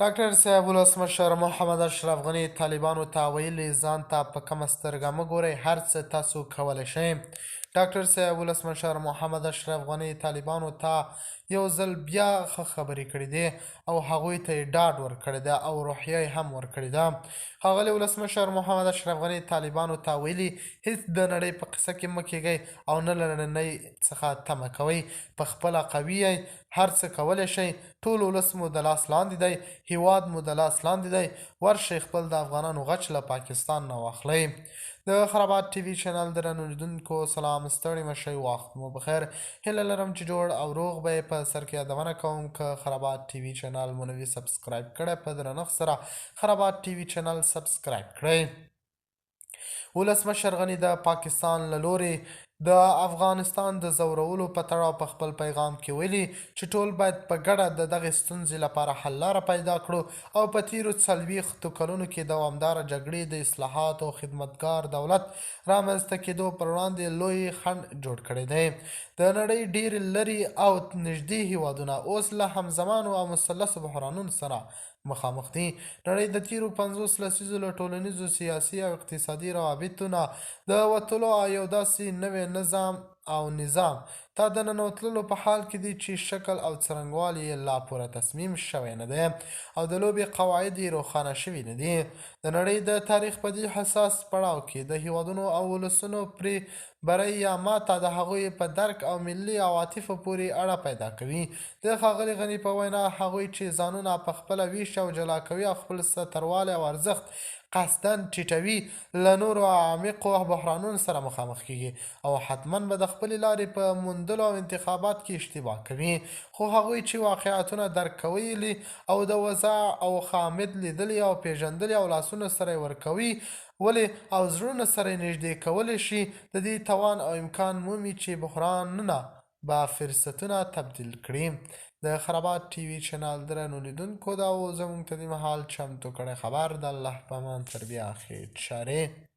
ډاکټر صاحب ولسمشر محمد اشرف غني طالبانو ته ویلي ځان ته په کمه سترګه مه ګورئ، هر څه تاسو کولی شئ. ډاکټر صاحب ولسمشر محمد اشرف غني طالبانو ته یو ځل بیا ښه خبرې کړې دي او هغوی ته یې ډاډ ورکړی ده او روحیه یې هم ورکړې ده. ښاغلی ولسمشر محمد اشرف غني طالبانو ته ویلي هیڅ د نړۍ په قصه کې مه کیږئ او نه له نړۍ څخه تمه کوئ. پخپله قوي یئ، هر څه کولی شئ، ټول ولس مو د لاس لاندې دی، هیواد مو د لاس لاندې دی. ورشئ خپل د افغانانو غچ له پاکستان نه واخلئ. د خرابات ټي وي چینل درنو لیدونکو سلام، ستړي مه شئ، وخت مو بخیر. هیله لرم چې جوړ او روغ به یې. په سر کې یادونه کوم که خرابات ټي وي چینل مو نوي سبسکرایب کړی، په درنښت سره خرابات ټي وي چینل سبسکرایب کړئ. ولسمشر غني د پاکستان له لورې د افغانستان د ځورولو په تړاو په خپل پیغام کې ویلي چې ټول باید په ګډه د دغې ستونزې لپاره حل لاره پیدا کړو او په تیرو 40 کلونو کې دوامداره جګړې د اصلاحاتو او خدمتګار دولت رامنځته کېدو پر وړاندې لوی خنډ جوړ کړی دی. د نړۍ ډېر لرې او نږدې هیوادونه اوس له همزمانو او مثلثو بحرانونو سره مخامخ دي. نړۍ د تیرو 50 لسیزو له ټولنیزو، سیاسي او اقتصادي روابطو نه د وتلو او یو داسې نوي نظام ته د ننوتلو په حال کې دي چې شکل او څرنګوالی یې لا پوره تصمیم شوی نه دی او د لوبې قواعد یې روښانه شوي نه دي. د نړۍ د تاریخ په دې حساس پړاو کې د هیوادونو او ولسونو پرې بری یا ماته د هغوی په درک او ملي عواطفو پورې اړه پیدا کوي. د ښاغلي غني په وینا هغوی چې ځانونه په خپله ویش او جلا کوي او خپل ستروالی او ارزښت قصداً ټیټوي له نورو عمیقو بحرانونو سره مخامخ کیږي او حتما به د خپلې لارې په موندلو او انتخابات کې اشتباه کوي. خو هغوی چې واقعیتونه درک کولی او د وضع او خامد لیدلي او پیژندلي او لاسونو سره یې ورکوي ولې او زړونه سره یې نږدې کولی شي د دې توان او امکان مومي چې بحرانونه به فرصتونه تبدیل کړي. د خرابات ټي وي چینل درنو لیدونکو دا و زموږ ته دې مهال چمتو کړی خبر. د الله په امان تر بیا خیر چارې.